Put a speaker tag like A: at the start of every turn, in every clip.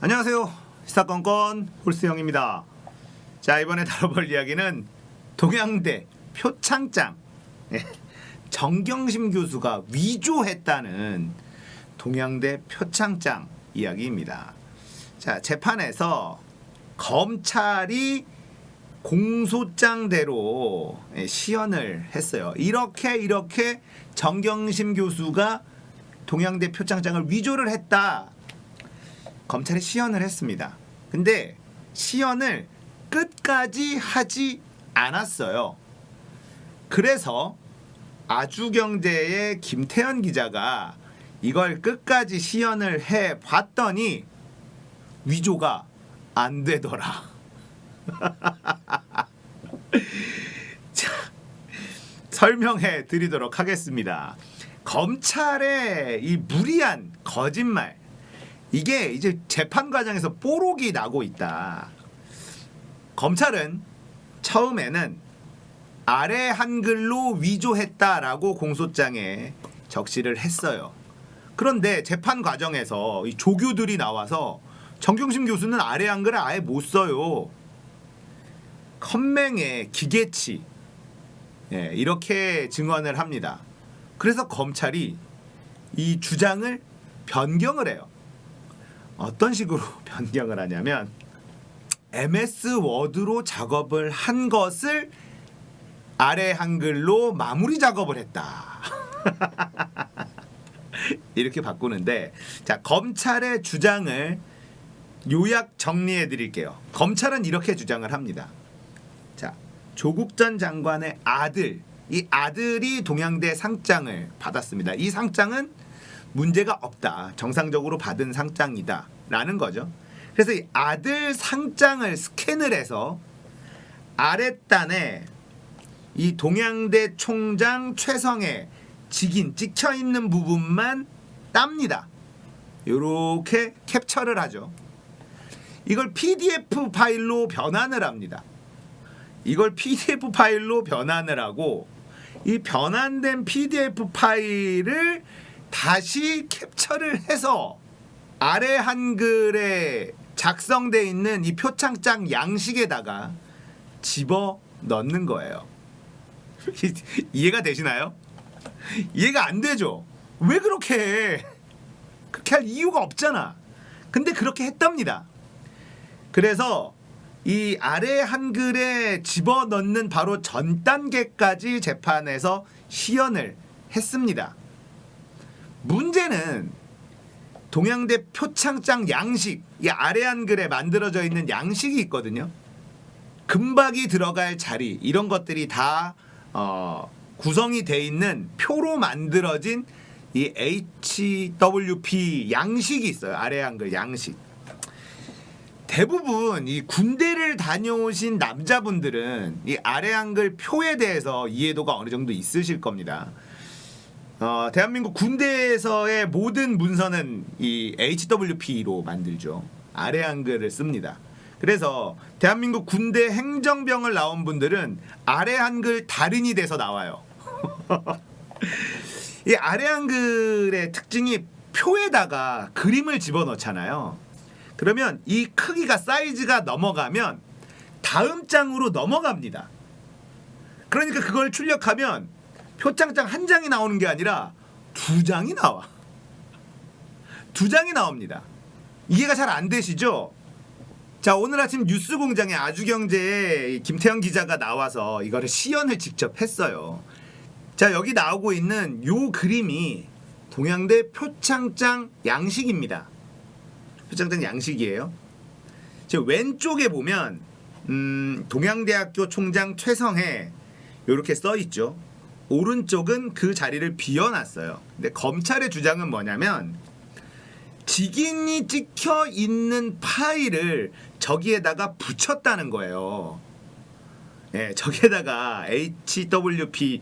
A: 안녕하세요. 시사건건 홀스형입니다. 자, 이번에 다뤄볼 이야기는 동양대 표창장 정경심 교수가 위조했다는 동양대 표창장 이야기입니다. 자, 재판에서 검찰이 공소장대로 시연을 했어요. 이렇게 정경심 교수가 동양대 표창장을 위조를 했다. 검찰이 시연을 했습니다. 근데 시연을 끝까지 하지 않았어요. 그래서 아주경제의 김태현 기자가 이걸 끝까지 시연을 해 봤더니 위조가 안 되더라. 자, 설명해 드리도록 하겠습니다. 검찰의 이 무리한 거짓말, 이게 이제 재판 과정에서 뽀록이 나고 있다. 검찰은 처음에는 아래 한글로 위조했다라고 공소장에 적시를 했어요. 그런데 재판 과정에서 이 조교들이 나와서 정경심 교수는 아래 한글을 아예 못 써요. 컴맹의 기계치, 이렇게 증언을 합니다. 그래서 검찰이 이 주장을 변경을 해요. 어떤 식으로 변경을 하냐면 MS 워드로 작업을 한 것을 아래 한글로 마무리 작업을 했다. 이렇게 바꾸는데, 자, 검찰의 주장을 요약 정리해 드릴게요. 검찰은 이렇게 주장을 합니다. 자, 조국 전 장관의 아들, 이 아들이 동양대 상장을 받았습니다. 이 상장은 문제가 없다, 정상적으로 받은 상장이다 라는 거죠. 그래서 이 아들 상장을 스캔을 해서 아랫단에 이 동양대 총장 최성애 직인 찍혀 있는 부분만 땁니다. 이렇게 캡처를 하죠. 이걸 PDF 파일로 변환을 합니다. 이걸 PDF 파일로 변환을 하고, 이 변환된 PDF 파일을 다시 캡처를 해서 아래 한글에 작성되어 있는 이 표창장 양식에다가 집어 넣는 거예요. 이해가 되시나요? 이해가 안 되죠? 왜 그렇게 해? 그렇게 할 이유가 없잖아. 근데 그렇게 했답니다. 그래서 이 아래 한글에 집어 넣는 바로 전 단계까지 재판에서 시연을 했습니다. 문제는 동양대 표창장 양식, 이 아래 한글에 만들어져 있는 양식이 있거든요. 금박이 들어갈 자리, 이런 것들이 다 구성이 돼 있는 표로 만들어진 이 HWP 양식이 있어요. 아래 한글 양식. 대부분 이 군대를 다녀오신 남자분들은 이 아래 한글 표에 대해서 이해도가 어느 정도 있으실 겁니다. 대한민국 군대에서의 모든 문서는 이 HWP로 만들죠. 아래 한글을 씁니다. 그래서 대한민국 군대 행정병을 나온 분들은 아래 한글 달인이 돼서 나와요. 이 아래 한글의 특징이 표에다가 그림을 집어넣잖아요. 그러면 이 크기가, 사이즈가 넘어가면 다음 장으로 넘어갑니다. 그러니까 그걸 출력하면 표창장 한 장이 나오는 게 아니라 두 장이 나와. 두 장이 나옵니다. 이해가 잘 안 되시죠? 자, 오늘 아침 뉴스공장에 아주경제의 김태현 기자가 나와서 이거를 시연을 직접 했어요. 자, 여기 나오고 있는 요 그림이 동양대 표창장 양식입니다. 표창장 양식이에요. 저 왼쪽에 보면 동양대학교 총장 최성애 이렇게 써 있죠. 오른쪽은 그 자리를 비워놨어요. 근데 검찰의 주장은 뭐냐면 직인이 찍혀 있는 파일을 저기에다가 붙였다는 거예요. 저기에다가 HWP에다가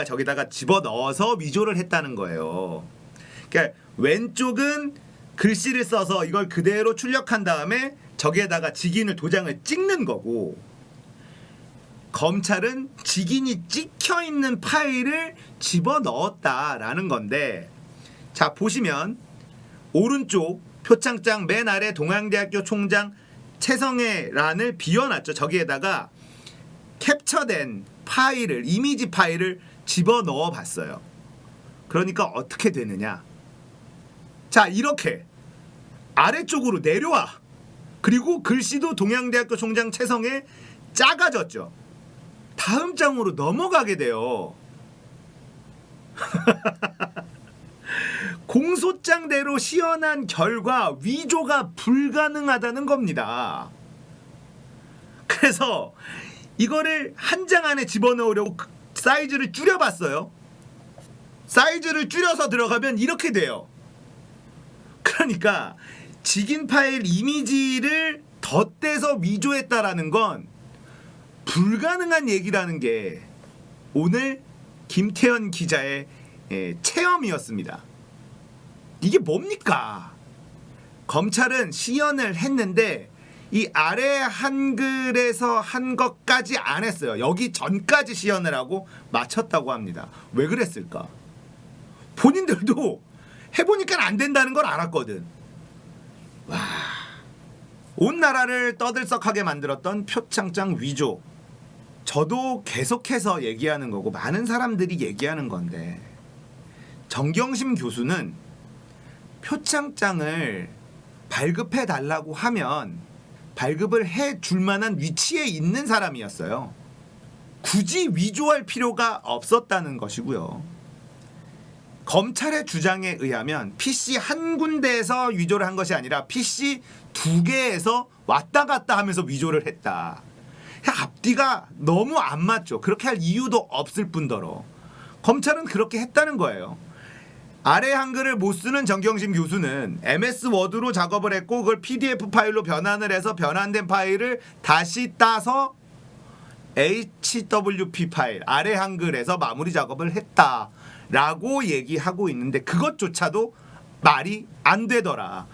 A: 저기다가 집어넣어서 위조를 했다는 거예요. 그러니까 왼쪽은 글씨를 써서 이걸 그대로 출력한 다음에 저기에다가 직인을 도장을 찍는 거고, 검찰은 직인이 찍혀 있는 파일을 집어넣었다라는 건데, 자, 보시면 오른쪽 표창장 맨 아래 동양대학교 총장 최성해란을 비워놨죠. 저기에다가 캡처된 파일을, 이미지 파일을 집어넣어 봤어요. 그러니까 어떻게 되느냐. 자, 이렇게 아래쪽으로 내려와. 그리고 글씨도 동양대학교 총장 최성해 작아졌죠. 다음 장으로 넘어가게 돼요. 공소장대로 시연한 결과 위조가 불가능하다는 겁니다. 그래서 이거를 한 장 안에 집어넣으려고 사이즈를 줄여봤어요. 사이즈를 줄여서 들어가면 이렇게 돼요. 그러니까 직인 파일 이미지를 덧대서 위조했다라는 건 불가능한 얘기라는 게 오늘 김태현 기자의 체험이었습니다. 이게 뭡니까? 검찰은 시연을 했는데 이 아래 한글에서 한 것까지 안 했어요. 여기 전까지 시연을 하고 마쳤다고 합니다. 왜 그랬을까? 본인들도 해보니까 안 된다는 걸 알았거든. 와, 온 나라를 떠들썩하게 만들었던 표창장 위조. 저도 계속해서 얘기하는 거고 많은 사람들이 얘기하는 건데, 정경심 교수는 표창장을 발급해 달라고 하면 발급을 해 줄 만한 위치에 있는 사람이었어요. 굳이 위조할 필요가 없었다는 것이고요. 검찰의 주장에 의하면 PC 한 군데에서 위조를 한 것이 아니라 PC 두 개에서 왔다 갔다 하면서 위조를 했다. 앞뒤가 너무 안 맞죠. 그렇게 할 이유도 없을 뿐더러 검찰은 그렇게 했다는 거예요. 아래 한글을 못 쓰는 정경심 교수는 MS 워드로 작업을 했고 그걸 PDF 파일로 변환을 해서 변환된 파일을 다시 따서 HWP 파일 아래 한글에서 마무리 작업을 했다라고 얘기하고 있는데 그것조차도 말이 안 되더라.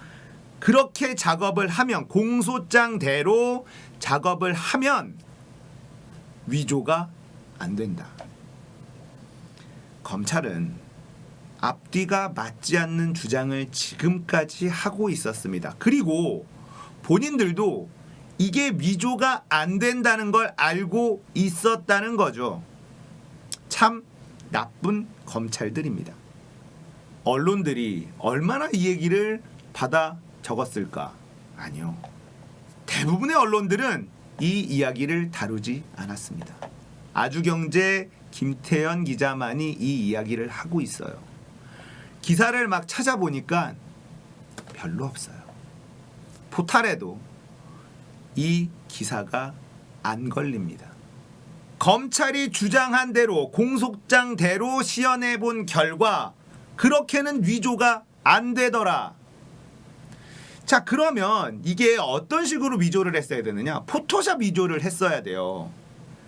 A: 그렇게 작업을 하면 공소장대로 작업을 하면 위조가 안 된다. 검찰은 앞뒤가 맞지 않는 주장을 지금까지 하고 있었습니다. 그리고 본인들도 이게 위조가 안 된다는 걸 알고 있었다는 거죠. 참 나쁜 검찰들입니다. 언론들이 얼마나 이 얘기를 받아 적었을까? 아니요. 대부분의 언론들은 이 이야기를 다루지 않았습니다. 아주경제 김태현 기자만이 이 이야기를 하고 있어요. 기사를 막 찾아보니까 별로 없어요. 포탈에도 이 기사가 안 걸립니다. 검찰이 주장한 대로 공소장대로 시연해 본 결과 그렇게는 위조가 안 되더라. 자, 그러면 이게 어떤 식으로 위조를 했어야 되느냐? 포토샵 위조를 했어야 돼요.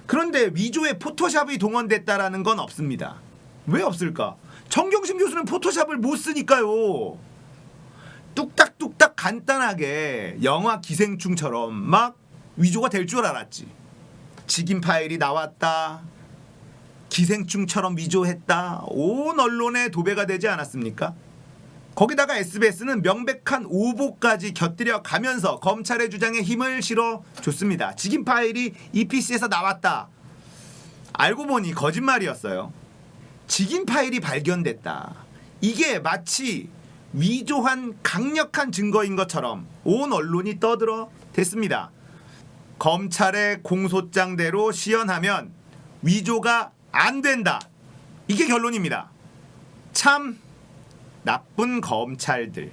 A: 그런데 위조에 포토샵이 동원됐다라는 건 없습니다. 왜 없을까? 정경심 교수는 포토샵을 못 쓰니까요. 뚝딱뚝딱 간단하게 영화 기생충처럼 막 위조가 될 줄 알았지. 직인 파일이 나왔다. 기생충처럼 위조했다. 온 언론에 도배가 되지 않았습니까? 거기다가 SBS는 명백한 오보까지 곁들여 가면서 검찰의 주장에 힘을 실어 줬습니다. 직인 파일이 이 PC에서 나왔다. 알고 보니 거짓말이었어요. 직인 파일이 발견됐다. 이게 마치 위조한 강력한 증거인 것처럼 온 언론이 떠들어 댔습니다. 검찰의 공소장대로 시연하면 위조가 안 된다. 이게 결론입니다. 참 나쁜 검찰들.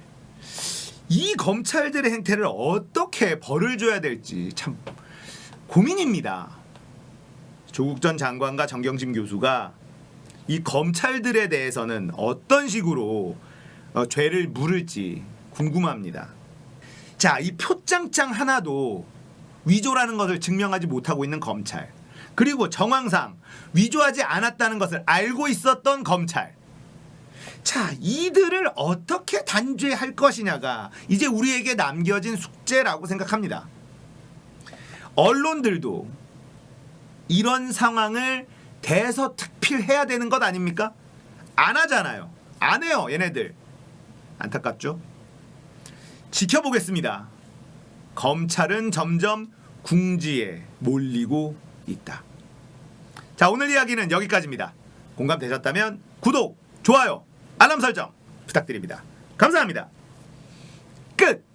A: 이 검찰들의 행태를 어떻게 벌을 줘야 될지 참 고민입니다. 조국 전 장관과 정경심 교수가 이 검찰들에 대해서는 어떤 식으로 죄를 물을지 궁금합니다. 자, 이 표창장 하나도 위조라는 것을 증명하지 못하고 있는 검찰, 그리고 정황상 위조하지 않았다는 것을 알고 있었던 검찰. 자, 이들을 어떻게 단죄할 것이냐가 이제 우리에게 남겨진 숙제라고 생각합니다. 언론들도 이런 상황을 대서특필해야 되는 것 아닙니까? 안 하잖아요. 안 해요, 얘네들. 안타깝죠? 지켜보겠습니다. 검찰은 점점 궁지에 몰리고 있다. 자, 오늘 이야기는 여기까지입니다. 공감되셨다면 구독, 좋아요, 알람 설정 부탁드립니다. 감사합니다. 끝!